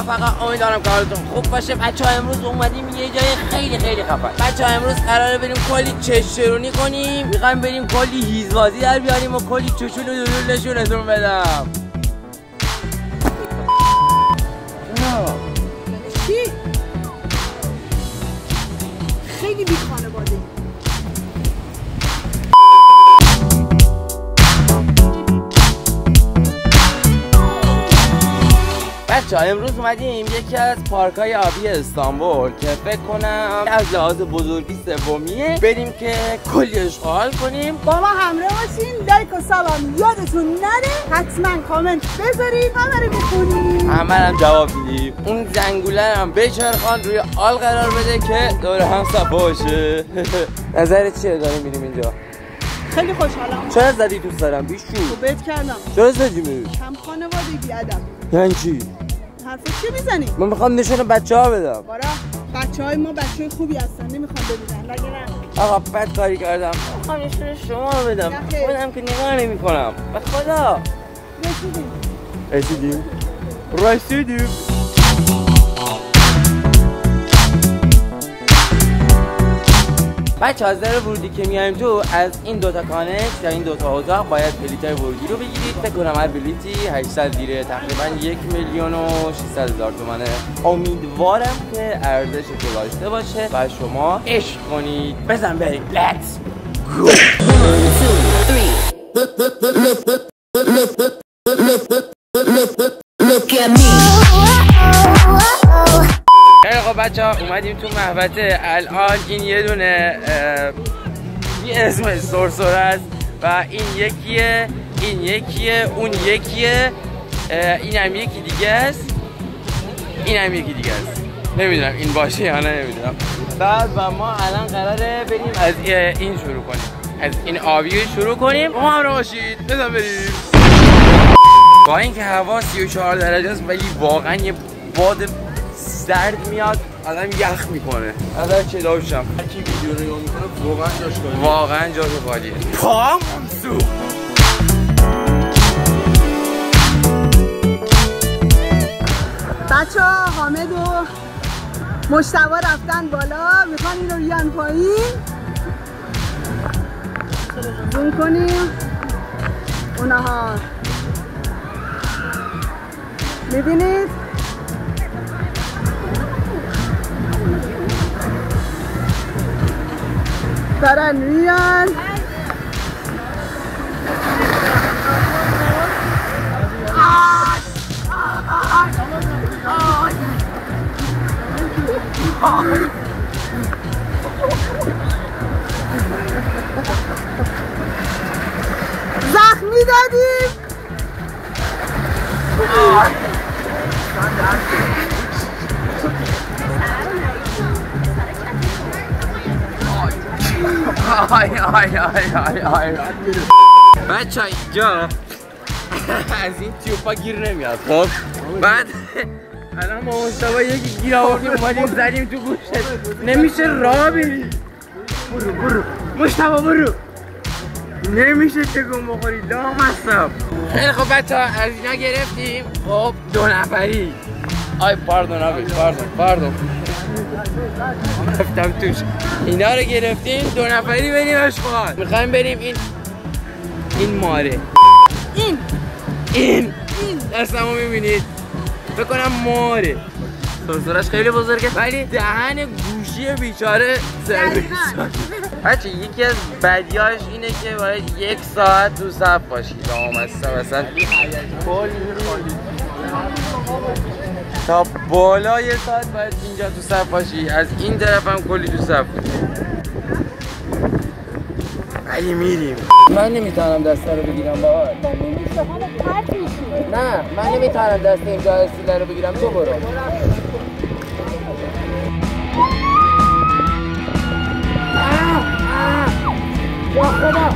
و فقط امیدوارم کارتون خوب باشه. بچه‌ها امروز اومدیم یه جای خیلی خیلی خفن. بچه‌ها امروز قراره بریم کلی چشترونی کنیم، می‌خوایم بریم کلی هیزبازی در بیاریم و کلی چوچون و دلول نشونتون بدم. چی؟ خیلی بی خانواده. بچه‌ها امروز اومدیم یکی از پارک‌های آبی استانبول که فکر کنم از لحاظ بزرگی سومیه، بریم که کلی اشغال کنیم. با ما همراه باشین. لایک و سلام یادتون نره، حتما کامنت بذارید، همه رو بخونید، همه هم جواب میدیم. اون زنگوله هم بچرخان روی آل قرار بده که دور هم صفا باشه. نظرت چیه داریم میریم اینجا؟ خیلی خوشحالم. چرا زدی تو سرم بیشو؟ بیت کردم. چرا زدی میری؟ کم خانواده بی ادب. یعنی چی؟ حرفا چی میزنی؟ من میخوام نشون بچه‌ها بدم. بارا بچه‌های ما بچه‌های خوبی هستن، نمیخوام ببینن. مگه نه؟ آقا بد کاری کردم. میخوام نشون شما بدم. خودم که نگاه نمی‌کنم. به خدا. رسیدیم. بچه از در ورودی که میایم تو از این دوتا کانکس یا این دوتا اتاق باید بلیتای ورودی رو بگیرید. فکر کنم هر بلیتی 800 لیره، تقریبا 1,600,000 تومانه. امیدوارم که ارزش رو داشته باشه و شما عشق کنید. بزن بریم. Let's go. 1 2 3 خیلی خب بچه ها اومدیم تو محوطه. الان این یه دونه این اسم سرسره است و این یکیه، این یکیه، اون یکیه، این هم یکی دیگه است، این هم یکی دیگه است. نمیدونم این باشه یا نه، نمیدونم. بعد و ما الان قراره بریم از این شروع کنیم، از این آبی شروع کنیم. ما هم باشید بزن بریم. با اینکه هوا 34 درجه است ولی واقعا یه باد سرد میاد، آدم یخ میکنه. ازش چه داشتم هرکی ویدیو رو نگاه میکنه واقعا جاش خالیه، واقعا جاش خالیه. پام سو بچه ها حامد و مجتبی رفتن بالا، میخوان این رو بیان پایین. زوم کنیم اونها میبینید دارن میان. زخمی دادیم. بچه اینجا از این تیوپا گیر نمیاد. خب بعد الان ما مصطفی یکی گیر آوردیم اومدیم زدیم تو گوشت، نمیشه راه بری. برو مصطفی برو، نمیشه تکون بخوری، لام هستم. خیلی خب بچه ها از اینا گرفتیم. خب 2 نفری. آی پاردون آبی، پاردون رفتم توش. اینا رو گرفتیم 2 نفری بریم اشغال. میخوایم بریم این ماره، این دستمو میبینید، فکر کنم ماره. سرسرش خیلی بزرگه ولی دهن گوشی بیچاره سرویس. بچه یکی از بدیاش اینه که باید 1 ساعت تو صف باشید. مثلا تا بالا 1 ساعت باید اینجا تو صف باشی. از این طرف هم کلی تو صف. ولی میریم. من نمیتونم دسته رو بگیرم بابا. نه من نمیتونم دست این جایستیله رو بگیرم. تو برو. یا خدا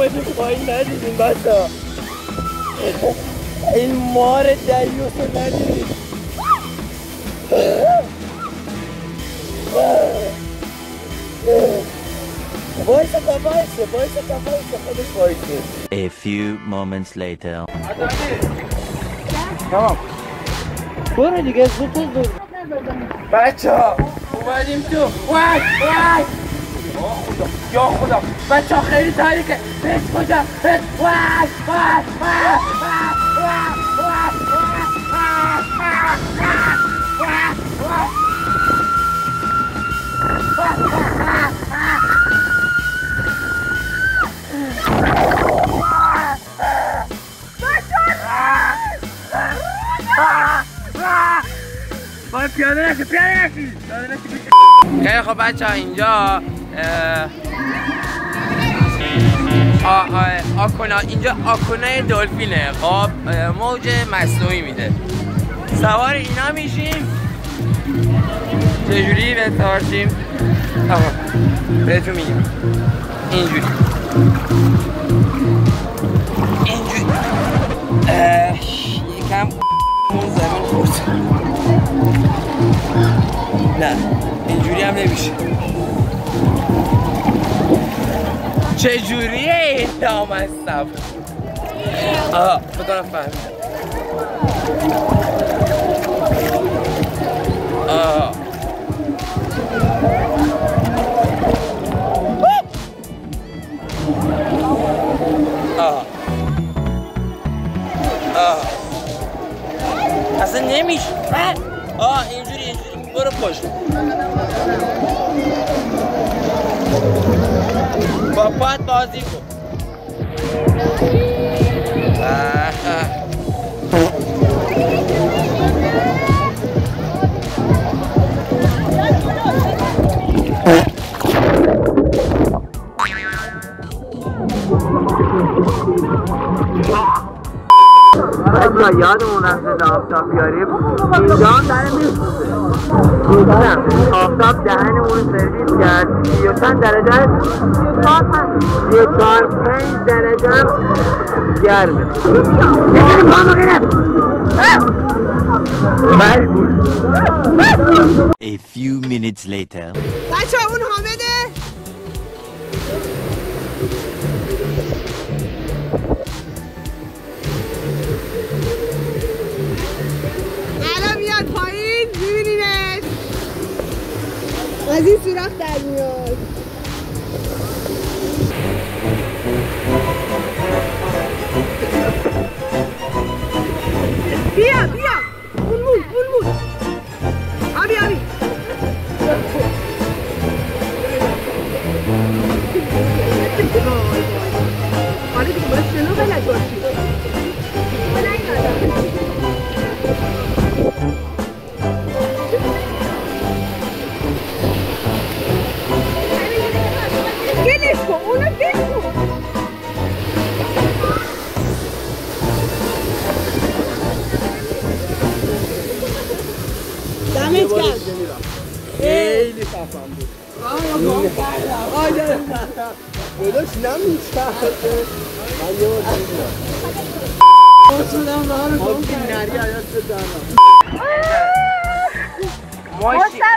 اومدیم پایین ندیدیم بچه. این مار دریوس رو ندیدیم. وایسه خودش وایسه. A few moments later. تمام برو دیگه زود بچه ها اومدیم تو. وای یا خدا بچه ها خیلی تاریکه. هیچ کجا وای باید پیاده نشی خیلی خب بچه ها اینجا اینجا آکونای دلفینه. خب موج مصنوعی میده. سوار اینا میشیم. چجوری بتارشیم؟ بهتون میگم اینجوری یکم اون زمین خورد. نه اینجوری هم نمیشه. چجوریه این دام هستم؟ بکنم فهمیدم. اصلا نمیشه. اینجوری برو پشت. با پات بازی کن. یادمون رفته آفتاب بیاریم. اینجا هم داره میسوزه. آفتاب دهنمون رو سرویس کرد. 30 درجه 34-5 درجه گرمه. A few minutes later. بچه اون حامده الان میاد پایین میبینیمش. از این سوراخ در میاد. بیا اون بود آبی آره دیگه باید شنو بلد باشی. گلش کن اونو گل کن. دمت کرد. خیلی خفن بود. بوداش نمیشه. من یه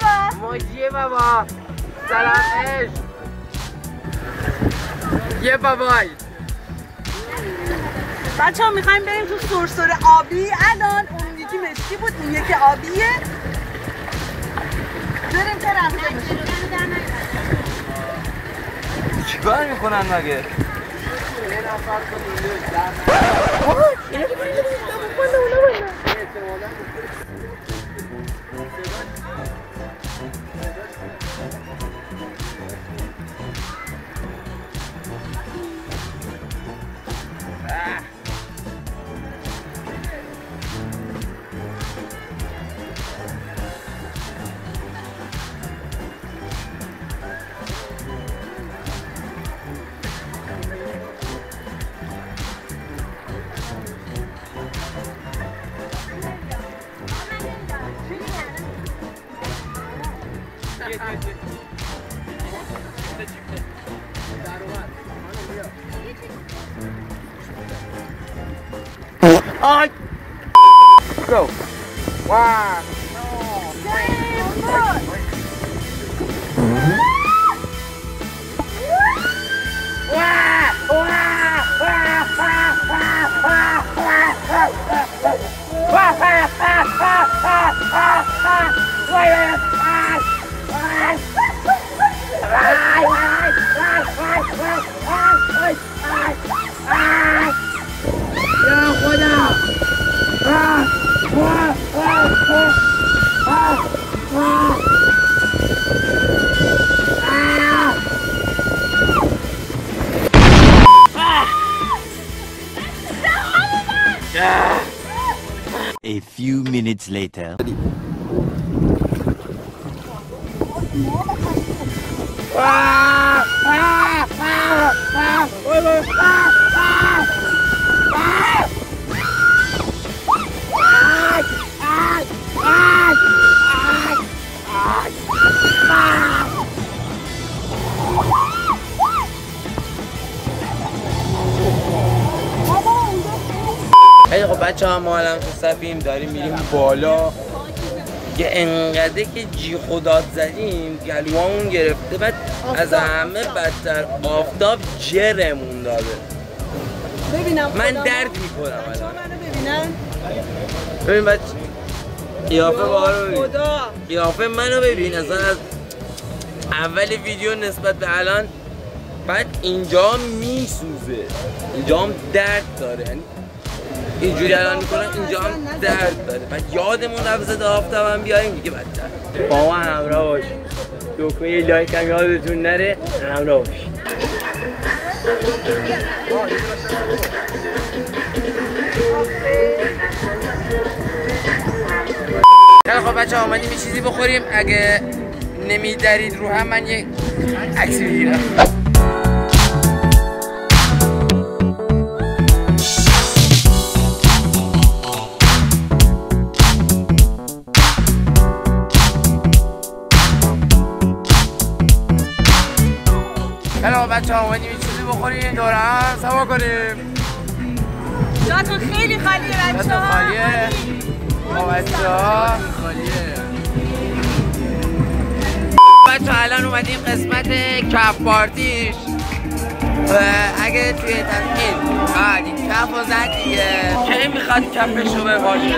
بار موجیه بابا. سلام عشق. یه بابای بچه ها میخوایم بریم تو سرسره آبی. الان اون یکی مشکی بود این یکی آبیه. بریم که رفته میشه. چیکار میکنن مگه؟ آی گو واه یا خدا A few minutes later. خیلی خب بچه ها ما الان تو صفیم داریم میریم بالا یه انقدر که جیغ و داد زدیم گلوامون گرفته بعد از همه بدتر آفتاب جرمون داده ببینم من درد میکنم بچه ها منو ببینن ببین بچه قیافه بارو ببین خدا قیافه منو ببین اصلا از اول ویدیو نسبت به الان بعد اینجا میسوزه اینجا هم درد داره یعنی اینجوری الان میکنم اینجا هم درد داره بعد یادمون رفت زده آفتاب هم بیاریم دیگه بدتر با ما همراه باشید دکمه یه لایک هم یادتون نره همراه باشید خیلی خب بچه ها آمدیم یه چیزی بخوریم اگه نمیدرید رو هم من یه عکسی بگیرم خیلی خب بچه ها آمدیم یه چیزی بخوریم دوره هم سوا کنیم جاتون خیلی خالیه بچه ها خالیه بچه ها خالیه بچه ها الان اومدیم قسمت کف پارتیش اگه توی تصمیم کف رو زد دیگه کی میخواد کفش رو بپاشه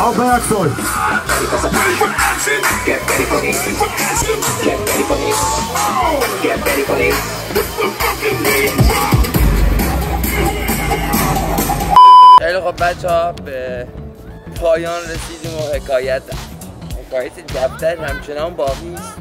Auf der Axel. خیلی خب بچه ها به پایان رسیدیم و حکایت باعث دفتر همچنان باقی است.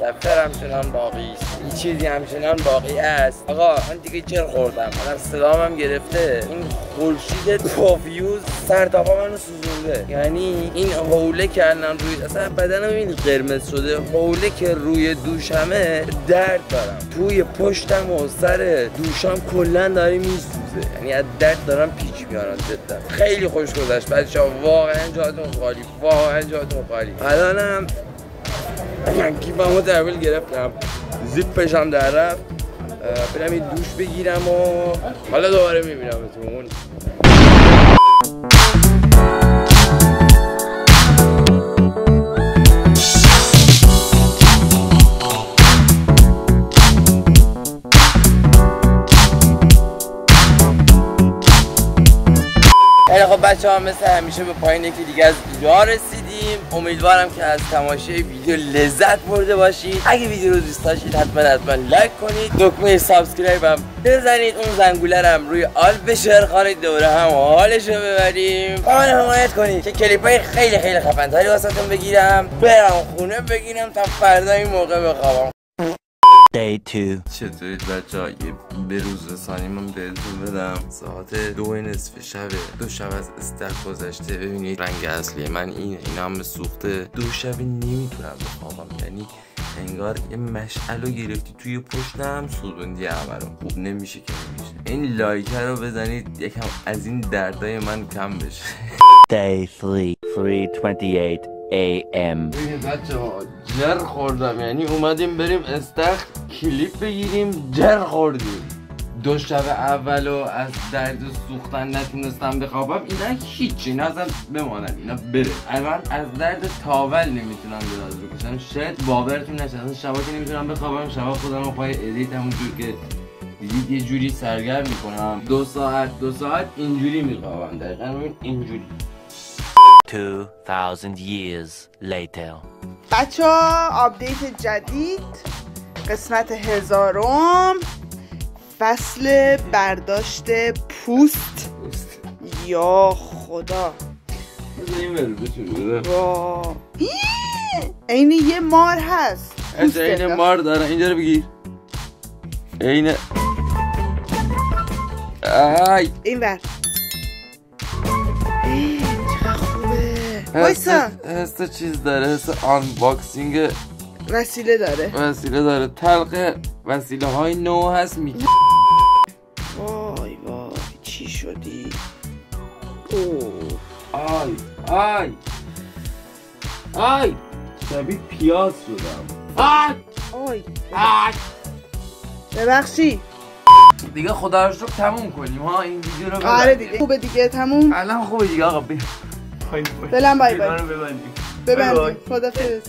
دفتر همچنان باقی است. این چیزی همچنان باقی است. آقا من دیگه جر خوردم. الان صدامم گرفته. این خورشید پافیوز سر تا پا منو سوزونده. یعنی این حوله که الان روی اصلا بدنم این قرمز شده. حوله که روی دوشمه درد دارم. توی پشتم و سر دوشم کلا داره میسوزه. یعنی از درد دارم پیچ میارم جدا. خیلی خوش گذشت بچه‌ها. واقعا جاتون خالی. واقعا جاتون خالی. الانم من کیفمو تحویل گرفتم، زیپشم در رفت، برم این دوش بگیرم و حالا دوباره میبینمتون. خیلی خب بچه ها، مثل همیشه به پایین یکی دیگه از ویدیوها رسیدیم. امیدوارم که از تماشای ویدیو لذت برده باشید. اگه ویدیو رو دوست داشتید حتما لایک کنید، دکمه سابسکرایب هم بزنید، اون زنگوله هم روی آل بشار کنید، دوره هم حالشو ببریم. کامل حمایت کنید که کلیپای خیلی خفن‌تری واسهتون بگیرم، برم خونه بگیرم تا فردا این موقع بخوابم. Day 2. چطورید بچه ها؟ یه بروز رسانی من بهتون بدم. ساعت 2:30 شبه. 2 شب از استخ گذشته. ببینید رنگ اصلی من اینا هم سوخته. 2 شب نمیتونم بخوابم. یعنی انگار یه مشعلو گرفتی توی پشتم سوزوندی همه رو. خوب نمیشه که نمیشه. این لایک رو بزنید یکم از این دردای من کم بشه. Day 3. 3:28 AM. ببینید بچه ها، جر خوردم. یعنی اومدیم بریم استخ کلیپ بگیریم، جر خوردیم. 2 شب اولو از درد سوختن نتونستم بخوابم. اینا هیچی، اینا اصلا بمانن، اینا بره. الان از درد تاول نمیتونم دراز بکشم. شاید باورتون نشه، اصلا شبا که نمیتونم بخوابم. شبا خودم رو پای ادیت همونجور که دیدید یه جوری سرگرم میکنم. 2 ساعت اینجوری میخوابم. دقیقا اینجوری. 2000 years later. بچه ها، آپدیت جدید، قسمت 1000م، فصل برداشت پوست. یا خدا، این یه مار هست. این مار داره. اینجا رو بگیر. این این ور وایسا، حس چیز داره، حس آنباکسینگ وسیله داره. تلقه وسیله های نو هست. میگه وای چی شدی؟ آی شبیه پیاز شدم. ببخشی دیگه خدا رو شکر تموم کنیم ها این ویدیو رو. آره دیگه خوبه دیگه، تموم. الان خوبه دیگه آقا. فعلا بای بای. ببندیم. خدافظ.